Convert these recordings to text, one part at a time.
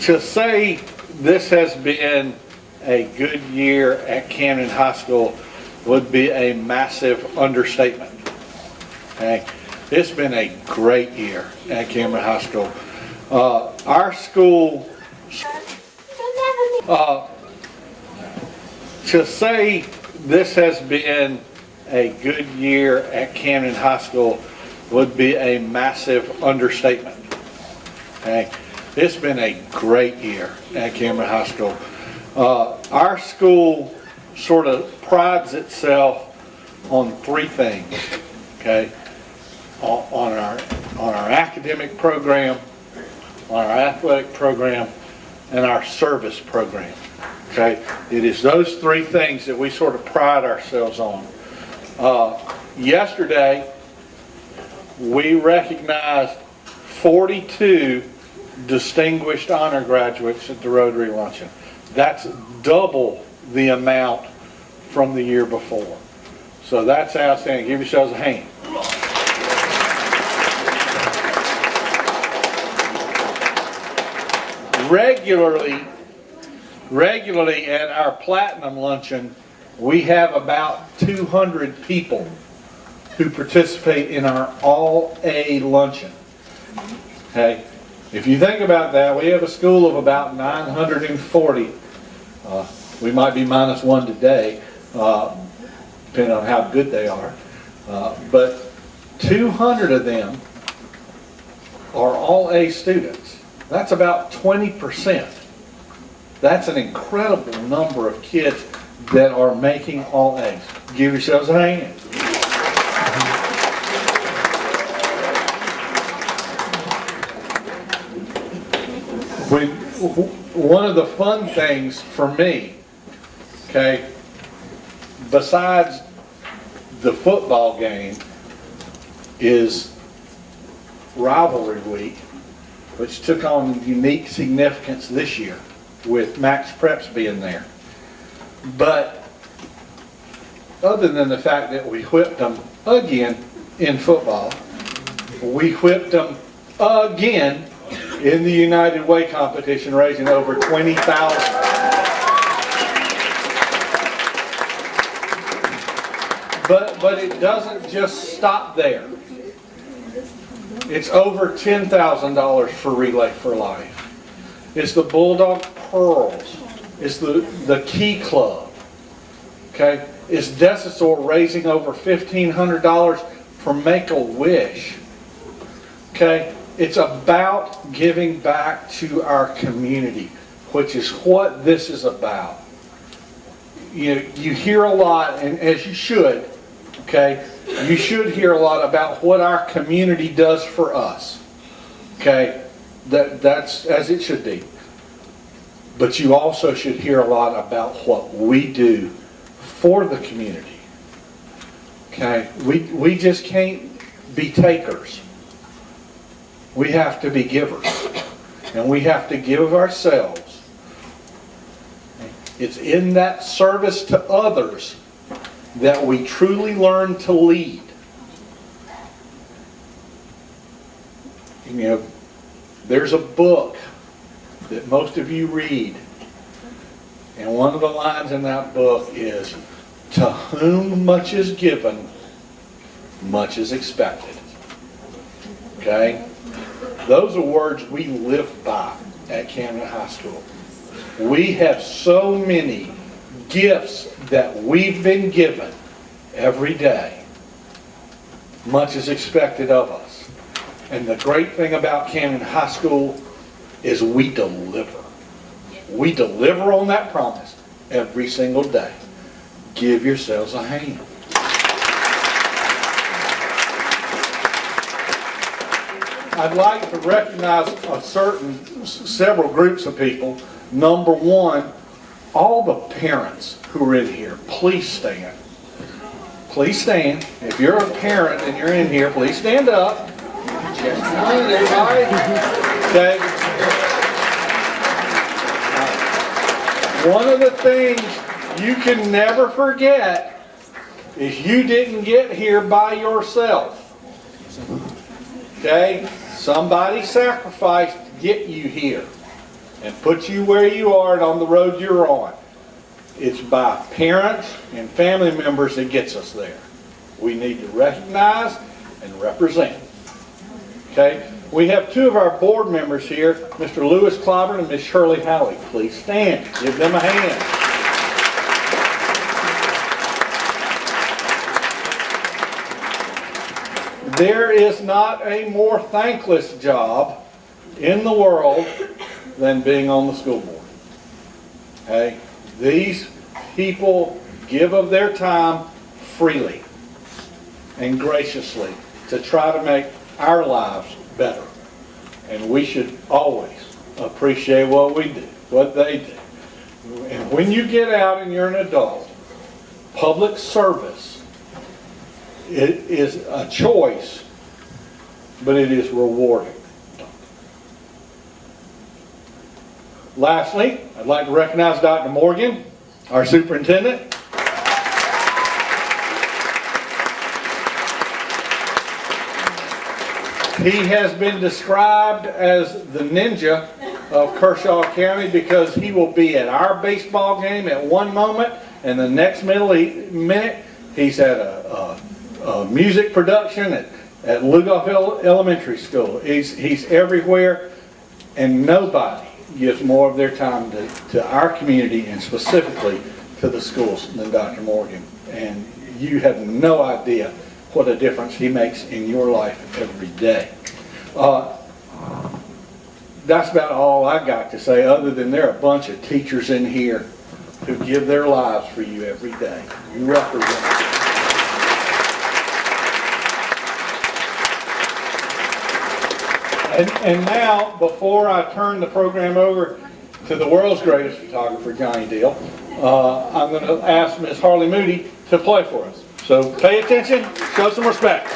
To say this has been a good year at Camden High School would be a massive understatement. Okay? It's been a great year at Camden High School. Our school, to say this has been a good year at Camden High School would be a massive understatement. Okay? It's been a great year at Camden High School. Our school sort of prides itself on three things. Okay, on our academic program, on our athletic program, and our service program. Okay, it is those three things that we sort of pride ourselves on. Yesterday, we recognized 42 distinguished honor graduates at the Rotary Luncheon. That's double the amount from the year before. So that's outstanding. Give yourselves a hand. Regularly at our Platinum Luncheon, we have about 200 people who participate in our All-A Luncheon. Okay? If you think about that, we have a school of about 940. We might be minus one today, depending on how good they are. But 200 of them are All-A students. That's about 20%. That's an incredible number of kids that are making All-A's. Give yourselves a hand. One of the fun things for me, okay, besides the football game, is rivalry week, which took on unique significance this year with Max Preps being there. But other than the fact that we whipped them again in football, we whipped them again in the United Way competition, raising over $20,000. But it doesn't just stop there. It's over $10,000 for Relay for Life. It's the Bulldog Pearls. It's the Key Club. Okay? It's Decisor raising over $1,500 for Make-A-Wish. Okay? It's about giving back to our community, which is what this is about. You hear a lot, and as you should, okay, you should hear a lot about what our community does for us. Okay, that's as it should be. But you also should hear a lot about what we do for the community. Okay, we just can't be takers. We have to be givers, and we have to give of ourselves. It's in that service to others that we truly learn to lead. You know, there's a book that most of you read, and one of the lines in that book is, "To whom much is given, much is expected." Okay? Those are words we live by at Camden High School. We have so many gifts that we've been given every day. Much is expected of us. And the great thing about Camden High School is we deliver. We deliver on that promise every single day. Give yourselves a hand. I'd like to recognize several groups of people. Number one, all the parents who are in here, please stand. Please stand. If you're a parent and you're in here, please stand up. Everybody. Okay. One of the things you can never forget is you didn't get here by yourself. Okay? Somebody sacrificed to get you here. and put you where you are and on the road you're on. It's by parents and family members that gets us there. We need to recognize and represent. Okay? We have two of our board members here, Mr. Lewis Clobber and Ms. Shirley Howey. Please stand. Give them a hand. There is not a more thankless job in the world than being on the school board. Okay? These people give of their time freely and graciously to try to make our lives better. And we should always appreciate what we do, what they do. And when you get out and you're an adult, public service, it is a choice, but it is rewarding. Lastly, I'd like to recognize Dr. Morgan, our superintendent. He has been described as the ninja of Kershaw County because he will be at our baseball game at one moment, and the next minute he's at a music production at Lugoff Elementary School. He's everywhere, and nobody gives more of their time to our community and specifically to the schools than Dr. Morgan. And you have no idea what a difference he makes in your life every day. That's about all I got to say, other than there are a bunch of teachers in here who give their lives for you every day. You represent them. And now, before I turn the program over to the world's greatest photographer, Johnny Deal, I'm going to ask Miss Harley Moody to play for us. So pay attention, show some respect.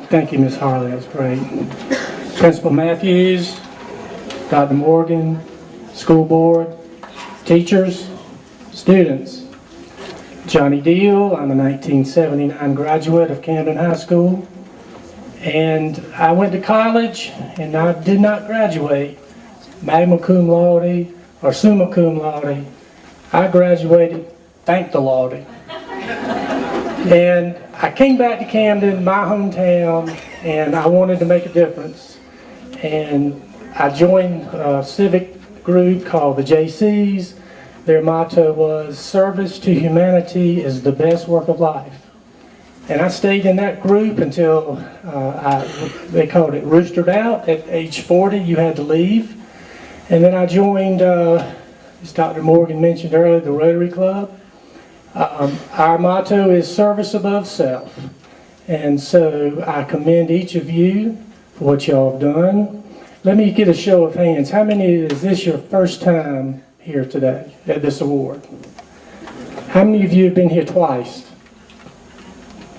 Thank you, Ms. Harley. That's great. Principal Matthews, Dr. Morgan, school board, teachers, students. Johnny Deal, I'm a 1979 graduate of Camden High School. And I went to college and I did not graduate magna cum laude or summa cum laude. I graduated, thank the Lord. And I came back to Camden, my hometown, and I wanted to make a difference. And I joined a civic group called the JCs. Their motto was, "Service to humanity is the best work of life." And I stayed in that group until they called it roostered out. At age 40, you had to leave. And then I joined, as Dr. Morgan mentioned earlier, the Rotary Club. Our motto is service above self. And so I commend each of you for what y'all have done. Let me get a show of hands. How many is this your first time here today at this award? How many of you have been here twice?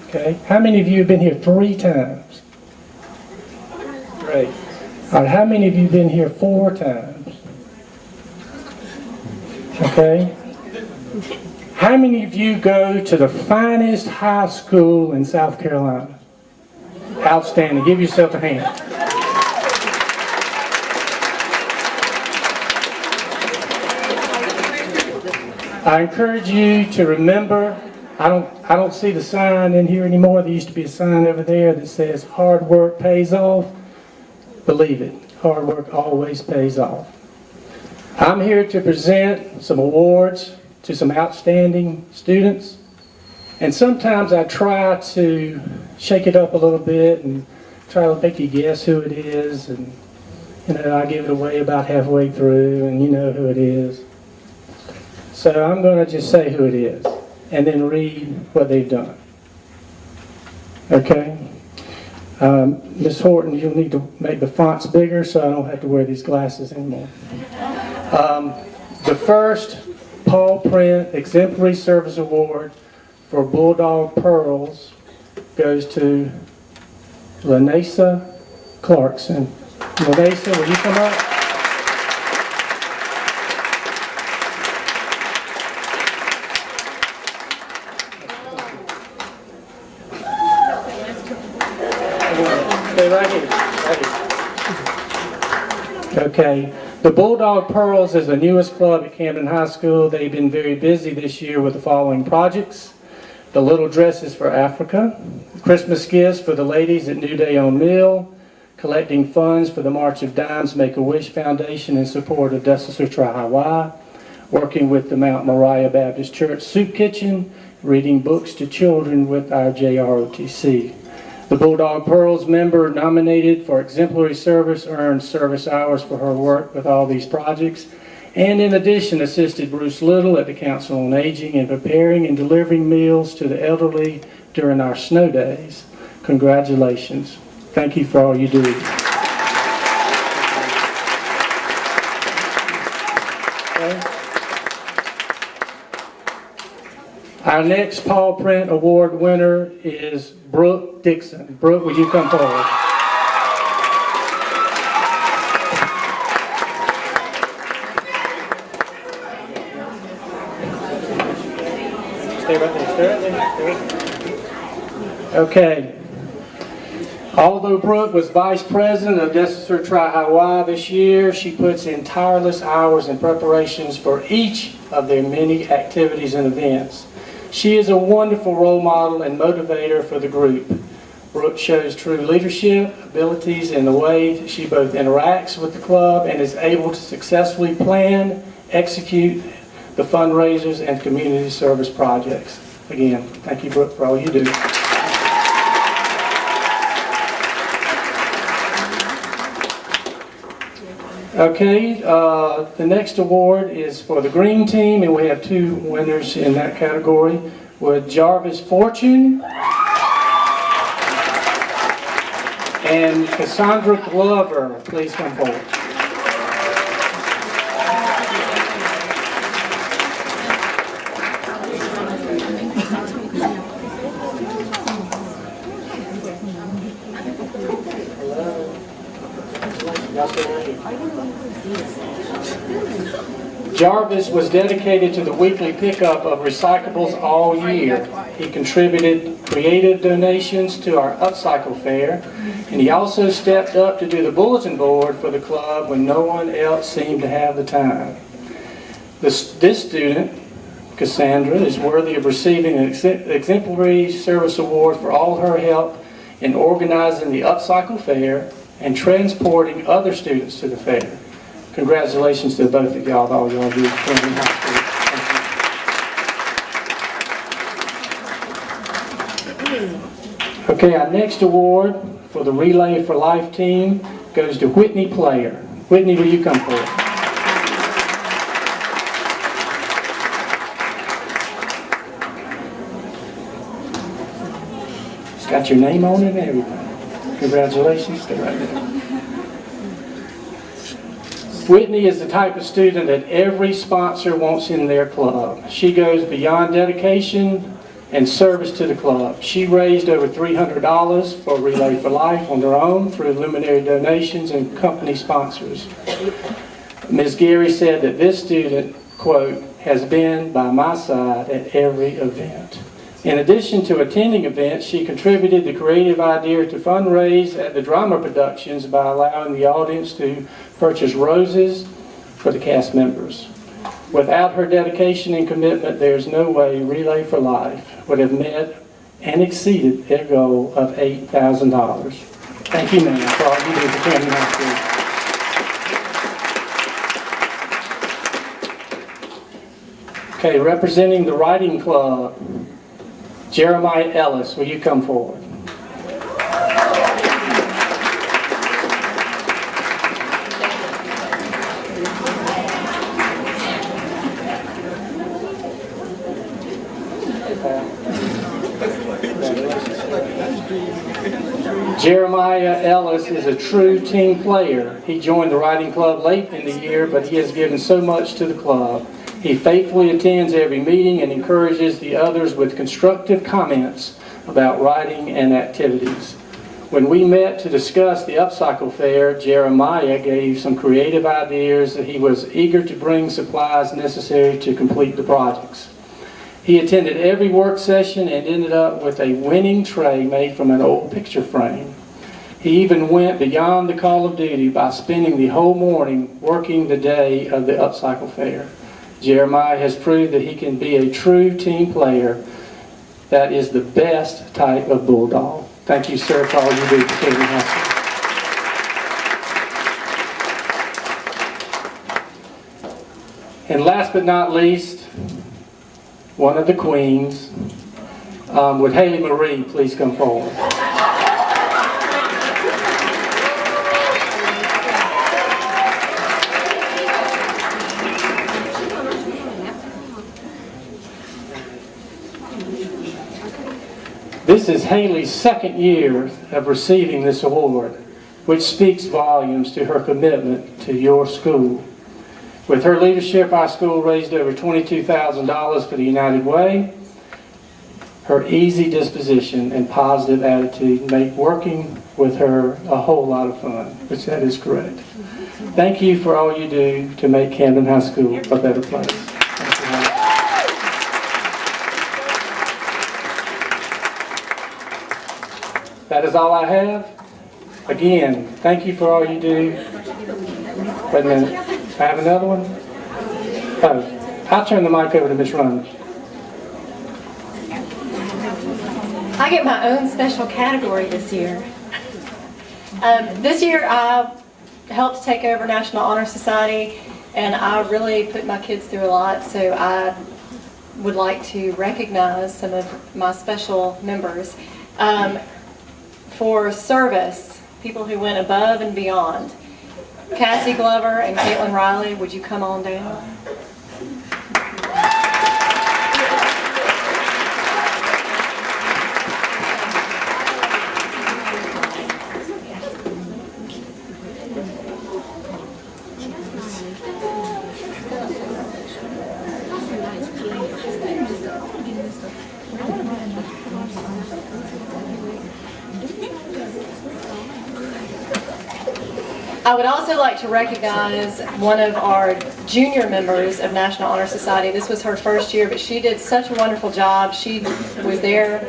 Okay. How many of you have been here 3 times? Great. All right. How many of you have been here 4 times? Okay. How many of you go to the finest high school in South Carolina? Outstanding. Give yourself a hand. I encourage you to remember, I don't see the sign in here anymore. There used to be a sign over there that says hard work pays off. Believe it, hard work always pays off. I'm here to present some awards to some outstanding students. And sometimes I try to shake it up a little bit and try to make you guess who it is. And I give it away about halfway through and you know who it is. So I'm going to just say who it is and then read what they've done. Okay? Ms. Horton, you'll need to make the fonts bigger so I don't have to wear these glasses anymore. The first Paul Print Exemplary Service Award for Bulldog Pearls goes to Lanesa Clarkson. Lanesa, will you come up? Right here. Okay. The Bulldog Pearls is the newest club at Camden High School. They've been very busy this year with the following projects: the Little Dresses for Africa, Christmas gifts for the ladies at New Day on Mill, collecting funds for the March of Dimes Make-A-Wish Foundation in support of Desassur Tri-Hawaii, working with the Mount Moriah Baptist Church Soup Kitchen, reading books to children with our JROTC. The Bulldog Pearls member nominated for exemplary service earned service hours for her work with all these projects, and in addition assisted Bruce Little at the Council on Aging in preparing and delivering meals to the elderly during our snow days. Congratulations. Thank you for all you do. Okay. Our next Paul Print Award winner is Brooke Dixon. Brooke, will you come forward? Stay right there. Stay right there. Okay. Although Brooke was Vice President of Desassur Tri-Hawaii this year, she puts in tireless hours in preparations for each of their many activities and events. She is a wonderful role model and motivator for the group. Brooke shows true leadership abilities in the way she both interacts with the club and is able to successfully plan, execute the fundraisers and community service projects. Again, thank you, Brooke, for all you do. Okay, the next award is for the green team, and we have 2 winners in that category, with Jarvis Fortune and Cassandra Glover. Please come forward. Jarvis was dedicated to the weekly pickup of recyclables all year. He contributed creative donations to our upcycle fair, and he also stepped up to do the bulletin board for the club when no one else seemed to have the time. This student, Cassandra, is worthy of receiving an exemplary service award for all her help in organizing the upcycle fair and transporting other students to the fair. Congratulations to both of y'all, all y'all do at Camden High School. Okay, our next award for the Relay for Life team goes to Whitney Player. Whitney, will you come forward? It's got your name on it and everything. Congratulations. Stay right there. Whitney is the type of student that every sponsor wants in their club. She goes beyond dedication and service to the club. She raised over $300 for Relay for Life on her own through luminary donations and company sponsors. Ms. Gary said that this student, quote, has been by my side at every event. In addition to attending events, she contributed the creative idea to fundraise at the drama productions by allowing the audience to purchase roses for the cast members. Without her dedication and commitment, there's no way Relay for Life would have met and exceeded their goal of $8,000. Thank you, ma'am, for all you do for Camden High School. Okay, representing the Writing Club, Jeremiah Ellis, will you come forward? Jeremiah Ellis is a true team player. He joined the Writing Club late in the year, but he has given so much to the club. He faithfully attends every meeting and encourages the others with constructive comments about writing and activities. When we met to discuss the Upcycle Fair, Jeremiah gave some creative ideas that he was eager to bring supplies necessary to complete the projects. He attended every work session and ended up with a winning tray made from an old picture frame. He even went beyond the call of duty by spending the whole morning working the day of the Upcycle Fair. Jeremiah has proved that he can be a true team player that is the best type of bulldog. Thank you, sir, for all you do for Camden High School. And last but not least, one of the queens, would Haley Marie please come forward? This is Haley's second year of receiving this award, which speaks volumes to her commitment to your school. With her leadership, our school raised over $22,000 for the United Way. Her easy disposition and positive attitude make working with her a whole lot of fun, which that is correct. Thank you for all you do to make Camden High School a better place. That is all I have. Again, thank you for all you do. Wait a minute. I have another one? Oh, I'll turn the mic over to Ms. Runner. I get my own special category this year. This year I helped take over National Honor Society, and I really put my kids through a lot, so I would like to recognize some of my special members. For service, people who went above and beyond. Cassie Glover and Caitlin Riley, would you come on down? I would also like to recognize one of our junior members of National Honor Society. This was her first year, but she did such a wonderful job. She was there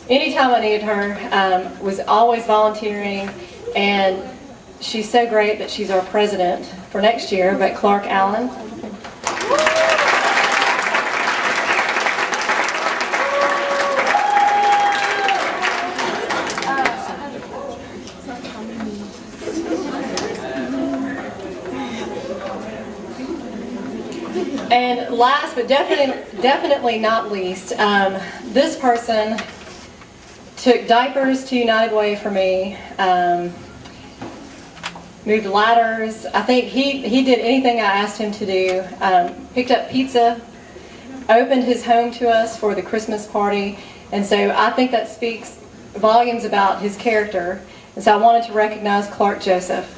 anytime I needed her, was always volunteering, and she's so great that she's our president for next year, but Clark Allen. And last but definitely not least, this person took diapers to United Way for me, moved ladders. I think he did anything I asked him to do. Picked up pizza, opened his home to us for the Christmas party, and so I think that speaks volumes about his character. And so I wanted to recognize Clark Joseph.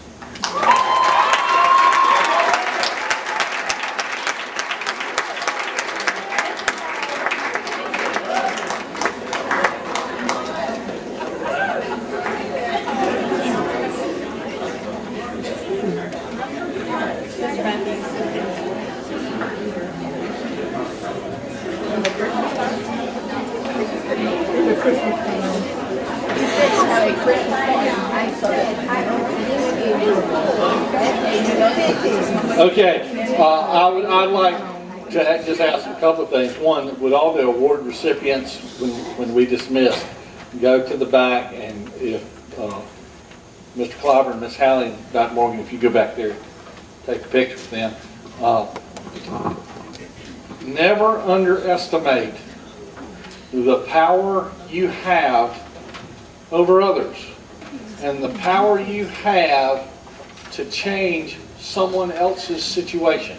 Okay, I'd like to just ask a couple of things. One, would all the award recipients, when we dismiss, go to the back, and if Mr. Clobber and Ms. Hallie and Dr. Morgan, if you go back there, take a picture with them. Never underestimate the power you have over others and the power you have to change someone else's situation.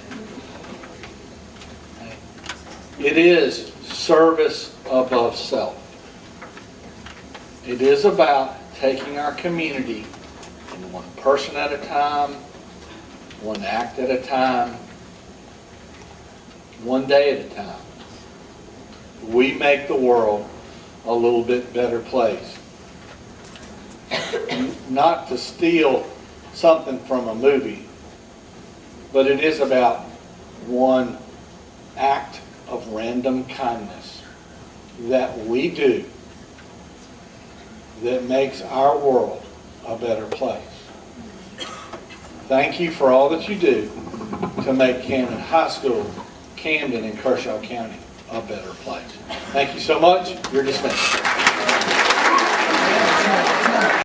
It is service above self. It is about taking our community one person at a time, one act at a time, one day at a time. We make the world a little bit better place. Not to steal something from a movie, but it is about one act of random kindness that we do that makes our world a better place. Thank you for all that you do to make Camden High School, Camden, and Kershaw County a better place. Thank you so much. You're dismissed.